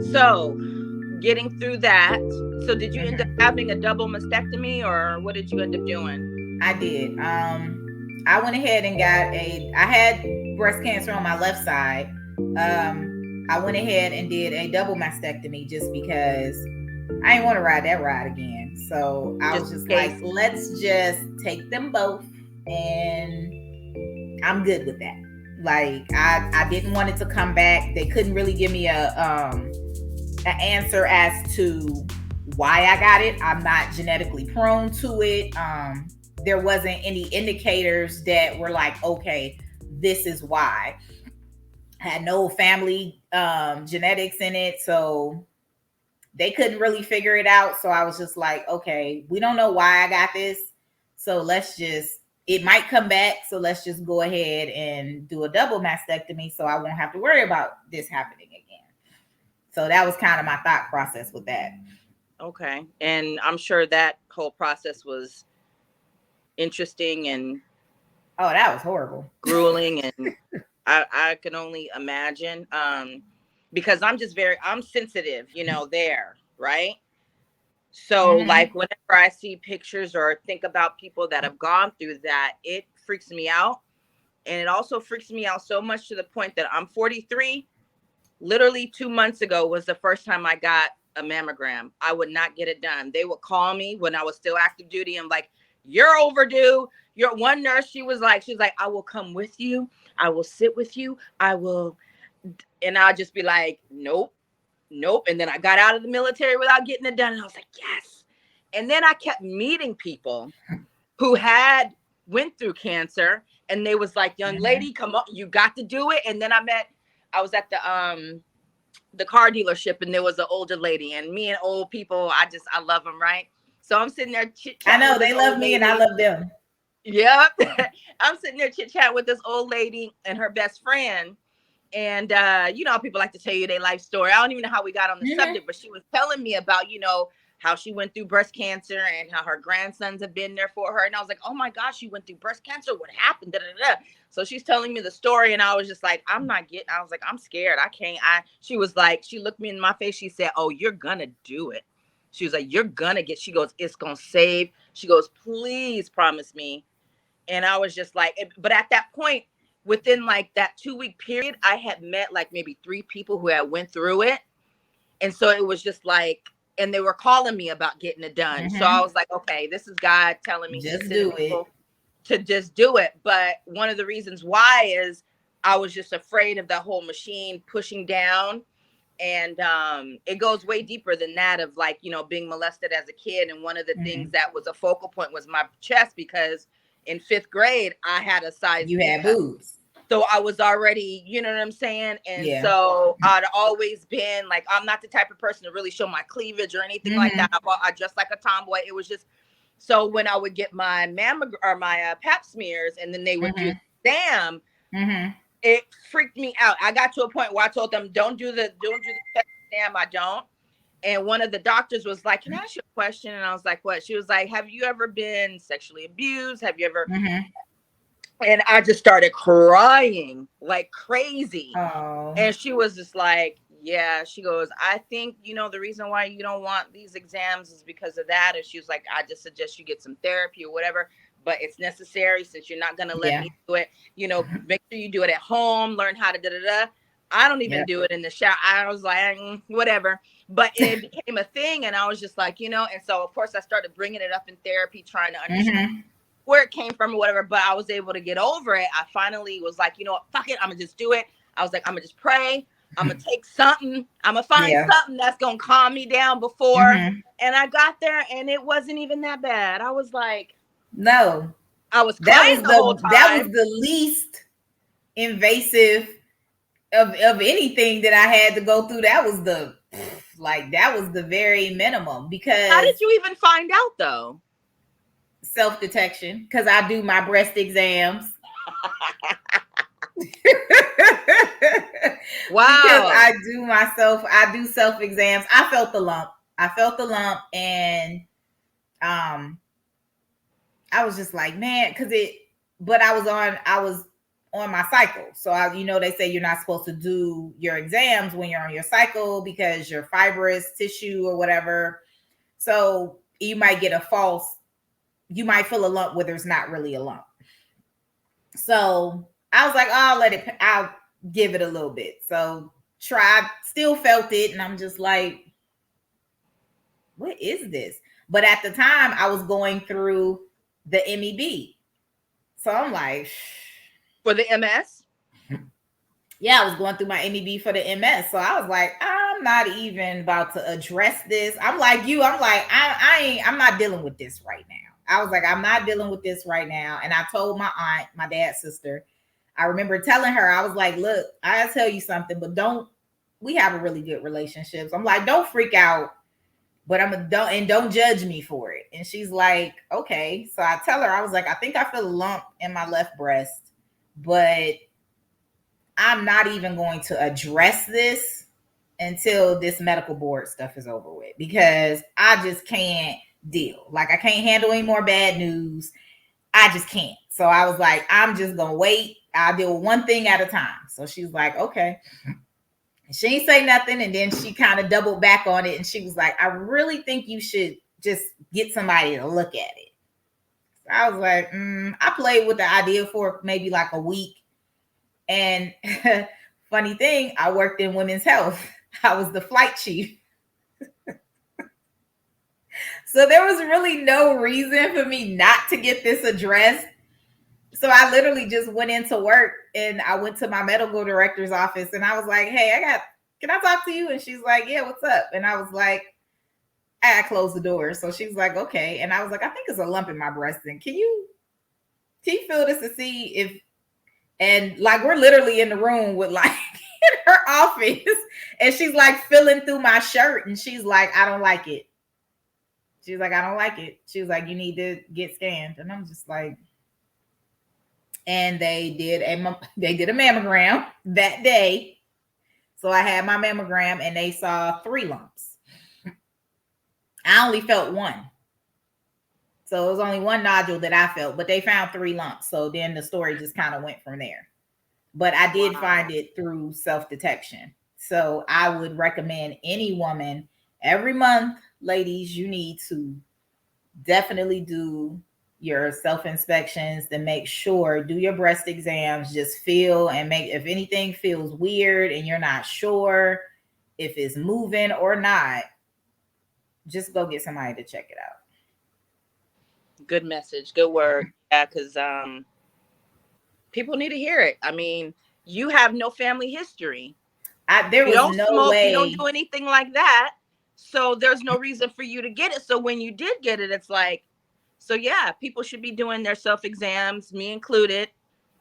So getting through that. So did you end up having a double mastectomy, or what did you end up doing? I did. I went ahead and I had breast cancer on my left side. I went ahead and did a double mastectomy just because I didn't want to ride that ride again. So I Just was just in like, case. let's just take them both, and I'm good with that. Like I didn't want it to come back. They couldn't really give me a an answer as to why I got it. I'm not genetically prone to it. There wasn't any indicators that were like, okay, this is why. I had no family genetics in it, so they couldn't really figure it out. So I was just like, okay, we don't know why I got this. So let's just, it might come back. So let's just go ahead and do a double mastectomy so I won't have to worry about this happening again. So that was kind of my thought process with that. Okay. And I'm sure that whole process was interesting and Oh, that was horrible. grueling, and I can only imagine. Because I'm sensitive, there, right? So like Mm-hmm. whenever I see pictures or think about people that have gone through that, it freaks me out. And it also freaks me out so much to the point that I'm 43. Literally 2 months ago was the first time I got a mammogram. I would not get it done. They would call me when I was still active duty and like, you're overdue. You're one nurse. She's like, I will come with you. I will sit with you. I will. And I'll just be like, nope, nope. And then I got out of the military without getting it done. And I was like, yes. And then I kept meeting people who had went through cancer, and they was like, young Mm-hmm. lady, come on, you got to do it. And then I was at the car dealership, and there was an older lady, and me and old people, I love them, right? So I'm sitting there chit I chatting know with this they love old me and I lady. love them. Yep. I'm sitting there chit chatting with this old lady and her best friend. And you know, people like to tell you their life story. I don't even know how we got on the Mm-hmm. subject, but she was telling me about, how she went through breast cancer and how her grandsons have been there for her. And I was like, oh my gosh, you went through breast cancer. What happened? Da, da, da. So she's telling me the story, and I was just like, I was like, I'm scared. I can't. She was like, she looked me in my face. She said, oh, you're gonna do it. She was like, you're gonna she goes, it's gonna save. She goes, please promise me. And I was just like, but at that point, within like that 2 week period, I had met like maybe three people who had went through it. And so it was just like, and they were calling me about getting it done. So I Mm-hmm. was like, okay, this is God telling me to Just send do it. people to just do it. But one of the reasons why is I was just afraid of that whole machine pushing down. And it goes way deeper than that, of like, being molested as a kid. And one of the things Mm-hmm. that was a focal point was my chest, because in fifth grade I had a size You B had cup. boobs. So I was already, you know what I'm saying? And Yeah. so I'd always been like, I'm not the type of person to really show my cleavage or anything like that. Mm-hmm. I dressed like a tomboy. It was just, so when I would get my or my pap smears, and then they would do Mm-hmm. the exam, Mm-hmm. it freaked me out. I got to a point where I told them, don't do the chest exam. I don't. And one of the doctors was like, can I ask you a question? And I was like, what? She was like, have you ever been sexually abused? Have you ever? Mm-hmm. And I just started crying like crazy. Oh. And she was just like, yeah. She goes, I think, the reason why you don't want these exams is because of that. And she was like, I just suggest you get some therapy or whatever, but it's necessary since you're not going to let Yeah. me do it. Make sure you do it at home, learn how to da da da. I don't even Yep. do it in the shower. I was like, whatever. But it became a thing. And I was just like, and so, of course, I started bringing it up in therapy, trying to understand Mm-hmm. where it came from or whatever, but I was able to get over it. I finally was like, you know what, fuck it, I'm gonna just do it. I was like, I'm gonna just pray. I'm gonna take something. I'm gonna find Yeah. something that's gonna calm me down before. Mm-hmm. And I got there, and it wasn't even that bad. I was like, No. I was That crying was the whole the time. least invasive of anything that I had to go through. That was that was the very minimum How because did you even find out though? self detection, because I do my breast exams. Because Wow. I do self exams. I felt the lump. I felt the lump, and um I was just like, man, because it but I was on my cycle. So they say you're not supposed to do your exams when you're on your cycle because your fibrous tissue or whatever. So you might get you might feel a lump where there's not really a lump. So I was like, oh, I'll give it a little bit. So still felt it. And I'm just like, what is this? But at the time I was going through the MEB. So I'm like, for the MS? Yeah, I was going through my MEB for the MS. So I was like, I'm not even about to address this. I'm like you. I'm like, I'm not dealing with this right now. I was like, I'm not dealing with this right now. And I told my aunt, my dad's sister, I remember telling her, I was like, look, I'll tell you something, but we have a really good relationship. So I'm like, don't freak out, but don't judge me for it. And she's like, okay. So I tell her, I was like, I think I feel a lump in my left breast, but I'm not even going to address this until this medical board stuff is over with, because I just can't deal. Like, I can't handle any more bad news. I just can't. So I was like, I'm just going to wait. I'll deal with one thing at a time. So she's like, okay. She ain't say nothing. And then she kind of doubled back on it. And she was like, I really think you should just get somebody to look at it. So I was like, I played with the idea for maybe like a week. And funny thing, I worked in women's health. I was the flight chief. So there was really no reason for me not to get this addressed. So I literally just went into work and I went to my medical director's office and I was like, hey, can I talk to you? And she's like, yeah, what's up? And I was like, I closed the door. So she's like, okay. And I was like, I think it's a lump in my breast. And can you feel this to see if, and like, we're literally in the room with like in her office and she's like feeling through my shirt and she's like, I don't like it. She's like, I don't like it. She was like, you need to get scanned. And I'm just like, and they did a mammogram that day. So I had my mammogram and they saw 3 lumps. I only felt 1. So it was only 1 nodule that I felt, but they found 3 lumps. So then the story just kind of went from there. But I did find it through self-detection. So I would recommend any woman every month, ladies, you need to definitely do your self-inspections to make sure, do your breast exams, just feel and make, if anything feels weird and you're not sure if it's moving or not, just go get somebody to check it out. Good message. Good word. Yeah, because people need to hear it. I mean, you have no family history. There was no smoke, way. You don't do anything like that. So there's no reason for you to get it. So when you did get it, it's like, so yeah, people should be doing their self-exams, me included,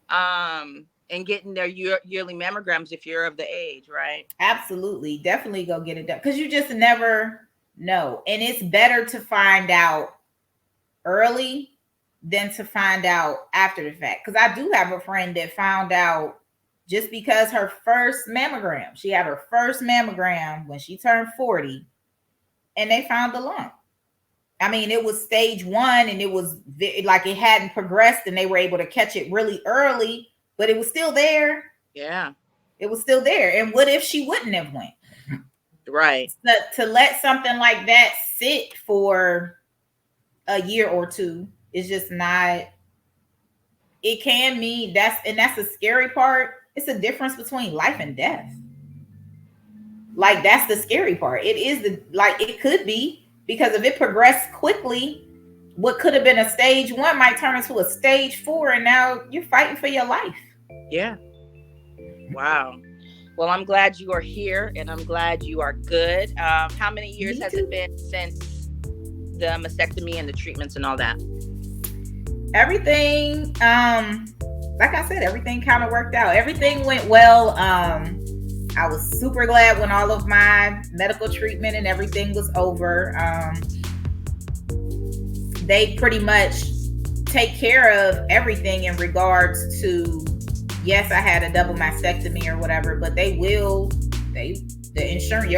and getting their yearly mammograms if you're of the age, right? Absolutely. Definitely go get it done. Because you just never know. And it's better to find out early than to find out after the fact. Because I do have a friend that found out just because her first mammogram, she had her first mammogram when she turned 40, and they found the lump. I mean, it was stage 1 and it was like it hadn't progressed and they were able to catch it really early, but it was still there. Yeah. It was still there. And what if she wouldn't have went? Right. To let something like that sit for a year or 2 is just not, it can mean that's the scary part. It's a difference between life and death. Like, that's the scary part. It is it could be. Because if it progressed quickly, what could have been a stage 1 might turn into a stage 4, and now you're fighting for your life. Yeah. Wow. Well, I'm glad you are here, and I'm glad you are good. How many years has it been since the mastectomy and the treatments and all that? Everything, like I said, everything kind of worked out. Everything went well. I was super glad when all of my medical treatment and everything was over. They pretty much take care of everything in regards to, yes, I had a double mastectomy or whatever, but your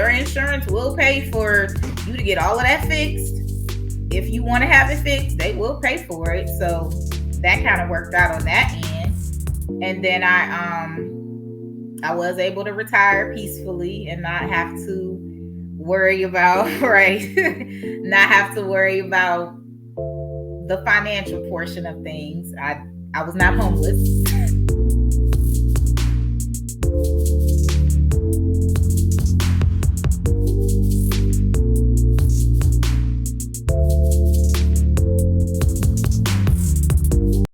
insurance will pay for you to get all of that fixed. If you want to have it fixed, they will pay for it. So that kind of worked out on that end. And then I was able to retire peacefully and not have to worry about right, not have to worry about the financial portion of things. I was not homeless.